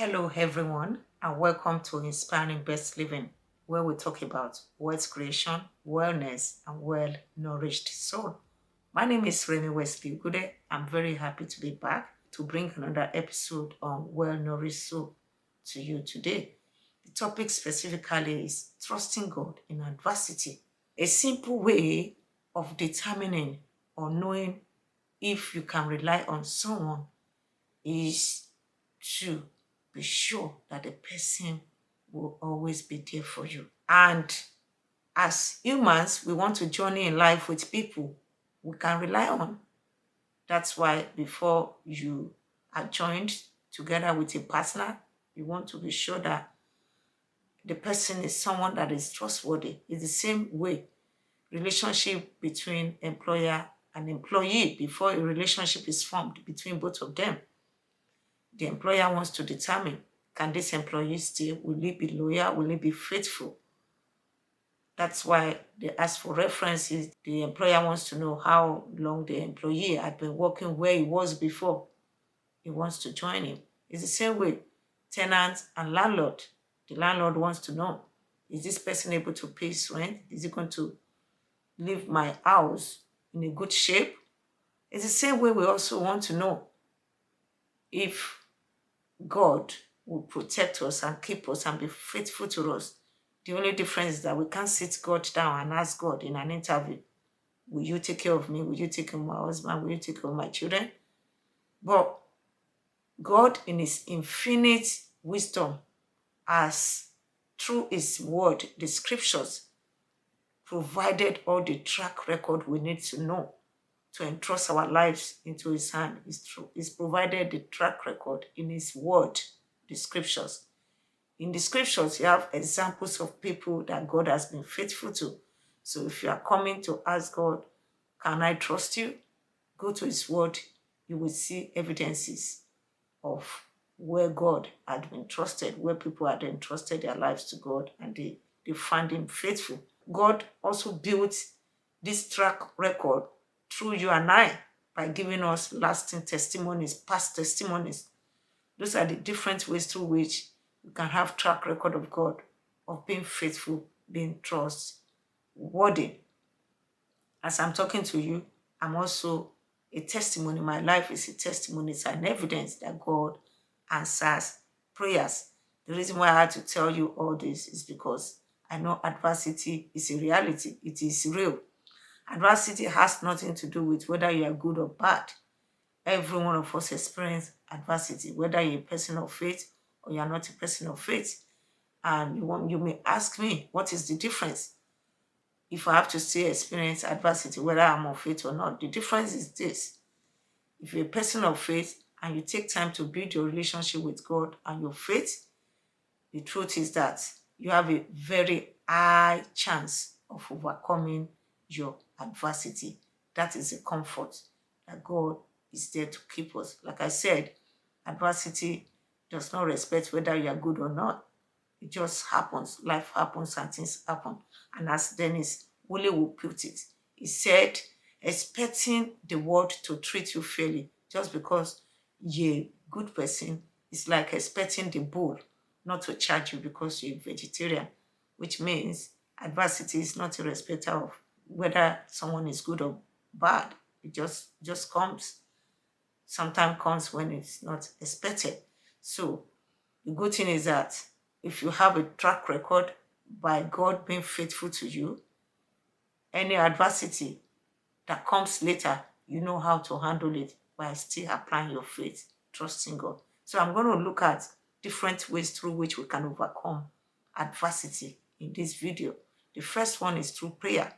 Hello, everyone, and welcome to Inspiring Best Living, where we talk about wealth creation, wellness, and well-nourished soul. My name is Remi Wesley Ogude. I'm very happy to be back to bring another episode on well-nourished soul to you today. The topic specifically is trusting God in adversity, a simple way of determining or knowing if you can rely on someone is to be sure that the person will always be there for you. And as humans, we want to journey in life with people we can rely on. That's why before you are joined together with a partner, you want to be sure that the person is someone that is trustworthy. It's the same way relationship between employer and employee before a relationship is formed between both of them. The employer wants to determine, can this employee stay? Will he be loyal? Will he be faithful? That's why they ask for references. The employer wants to know how long the employee had been working where he was before he wants to join him. It's the same way, tenants and landlord. The landlord wants to know, is this person able to pay his rent? Is he going to leave my house in a good shape? It's the same way we also want to know if God will protect us and keep us and be faithful to us. The only difference is that we can't sit God down and ask God in an interview, will you take care of me? Will you take care of my husband? Will you take care of my children? But God, in his infinite wisdom, has, through his word, the scriptures, provided all the track record we need to know to entrust our lives into his hand. He's provided the track record in his word, the scriptures. In the scriptures, you have examples of people that God has been faithful to. So if you are coming to ask God, can I trust you? Go to his word. You will see evidences of where God had been trusted, where people had entrusted their lives to God and they found him faithful. God also built this track record through you and I by giving us lasting testimonies, past testimonies. Those are the different ways through which you can have track record of God, of being faithful, being trustworthy. As I'm talking to you, I'm also a testimony. My life is a testimony. It's an evidence that God answers prayers. The reason why I had to tell you all this is because I know adversity is a reality. It is real. Adversity has nothing to do with whether you are good or bad. Every one of us experience adversity, whether you're a person of faith or you're not a person of faith. And you may ask me, what is the difference? If I have to still experience adversity, whether I'm of faith or not, the difference is this. If you're a person of faith and you take time to build your relationship with God and your faith, the truth is that you have a very high chance of overcoming your adversity. That is a comfort that God is there to keep us. Like I said, adversity does not respect whether you are good or not. It just happens. Life happens and things happen. And as Dennis Woolley will put it, he said, expecting the world to treat you fairly just because you're a good person is like expecting the bull not to charge you because you're a vegetarian, which means adversity is not a respecter of whether someone is good or bad. It just comes. Sometimes comes when it's not expected. So the good thing is that if you have a track record by God being faithful to you, any adversity that comes later, you know how to handle it by still applying your faith, trusting God. So I'm going to look at different ways through which we can overcome adversity in this video. The first one is through prayer.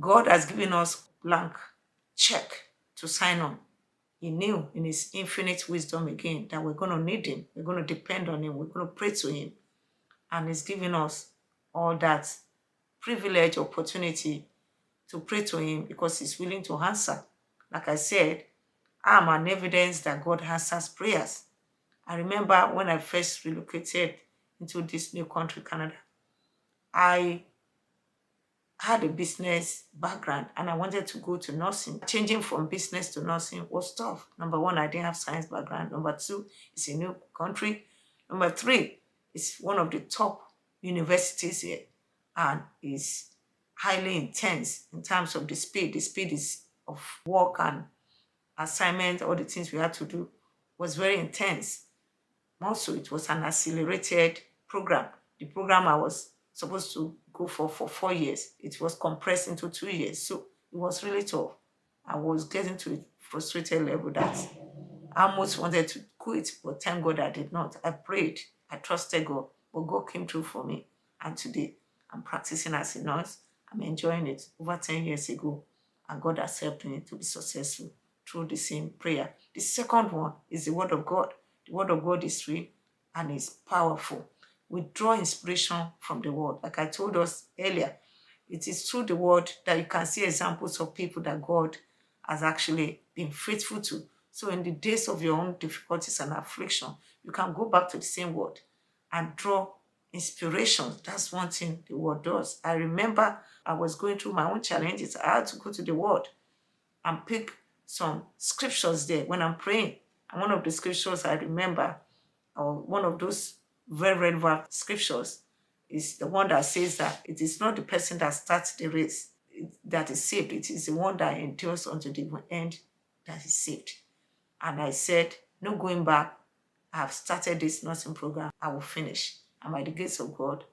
God has given us blank check to sign on. He knew in his infinite wisdom again that we're going to need him. We're going to depend on him. We're going to pray to him. And he's giving us all that privilege, opportunity to pray to him because he's willing to answer. Like I said, I'm an evidence that God answers prayers. I remember when I first relocated into this new country, Canada, I I had a business background and I wanted to go to nursing. Changing from business to nursing was tough. Number one, I didn't have science background. Number two, it's a new country. Number three, it's one of the top universities here and is highly intense in terms of the speed. The speed is of work and assignment, all the things we had to do was very intense. Also, it was an accelerated program. The program I was supposed to go for 4 years, it was compressed into 2 years. So it was really tough. I was getting to a frustrated level that I almost wanted to quit, but thank God I did not. I prayed, I trusted God, but God came through for me. And today, I'm practicing as a nurse. I'm enjoying it. Over 10 years ago, and God has helped me to be successful through the same prayer. The second one is the Word of God. The Word of God is real and is powerful. We draw inspiration from the Word. Like I told us earlier, it is through the Word that you can see examples of people that God has actually been faithful to. So in the days of your own difficulties and affliction, you can go back to the same Word and draw inspiration. That's one thing the Word does. I remember I was going through my own challenges. I had to go to the Word and pick some scriptures there when I'm praying. And one of the scriptures I remember, or one of those very relevant scriptures, is the one that says that it is not the person that starts the race that is saved. It is the one that endures unto the end that is saved. And I said, no going back. I have started this nursing program. I will finish. And by the grace of God,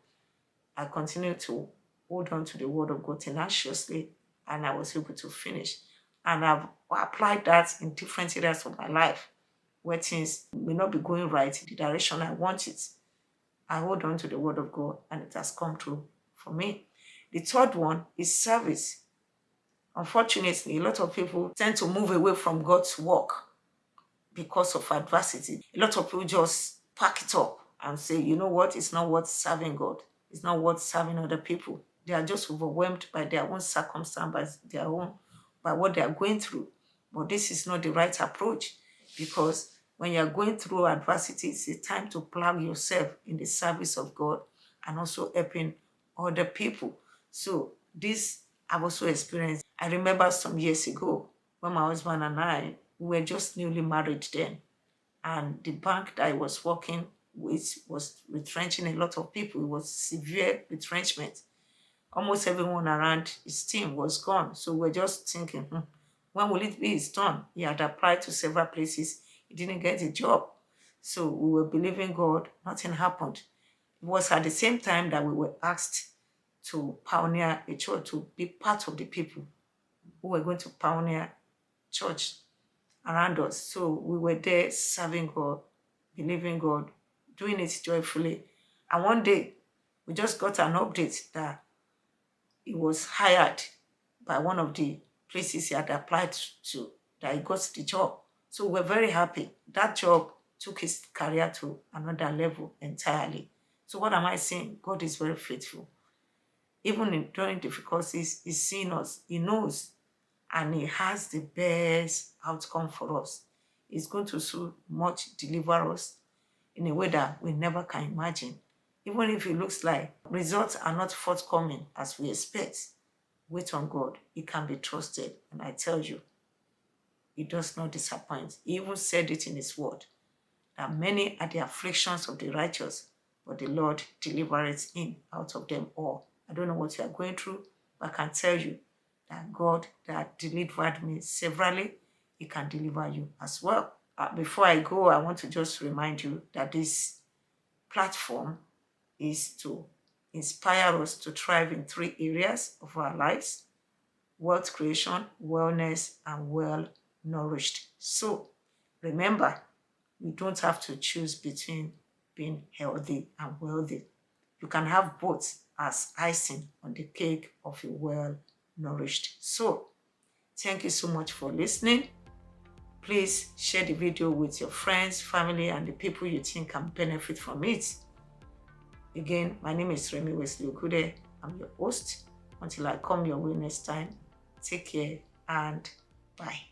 I continue to hold on to the Word of God tenaciously, and I was able to finish. And I've applied that in different areas of my life where things may not be going right in the direction I want it. I hold on to the Word of God, and it has come true for me. The third one is service. Unfortunately, a lot of people tend to move away from God's work because of adversity. A lot of people just pack it up and say, you know what, it's not worth serving God. It's not worth serving other people. They are just overwhelmed by their own circumstance, by what they are going through. But this is not the right approach, because when you are going through adversity, it's a time to plug yourself in the service of God and also helping other people. So this I've also experienced. I remember some years ago when my husband and I we were just newly married then, and the bank that I was working with was retrenching a lot of people. It was severe retrenchment. Almost everyone around his team was gone. So we're just thinking, when will it be his turn? He had applied to several places. He didn't get a job. So we were believing God. Nothing happened. It was at the same time that we were asked to pioneer a church, to be part of the people who were going to pioneer church around us. So we were there serving God, believing God, doing it joyfully. And one day, we just got an update that he was hired by one of the places he had applied to, that he got the job. So we're very happy. That job took his career to another level entirely. So what am I saying? God is very faithful. Even during difficulties, he's seen us. He knows, and he has the best outcome for us. He's going to so much deliver us in a way that we never can imagine. Even if it looks like results are not forthcoming as we expect, wait on God. He can be trusted. And I tell you, he does not disappoint. He even said it in his word, that many are the afflictions of the righteous, but the Lord delivers him out of them all. I don't know what you are going through, but I can tell you that God that delivered me severally, he can deliver you as well. Before I go, I want to just remind you that this platform is to inspire us to thrive in 3 areas of our lives: wealth creation, wellness, and well-nourished soul. Remember, you don't have to choose between being healthy and wealthy. You can have both as icing on the cake of a well-nourished soul. Thank you so much for listening. Please share the video with your friends, family, and the people you think can benefit from it. Again, my name is Remi Wesley Ogude. I'm your host. Until I come your way next time, take care and bye.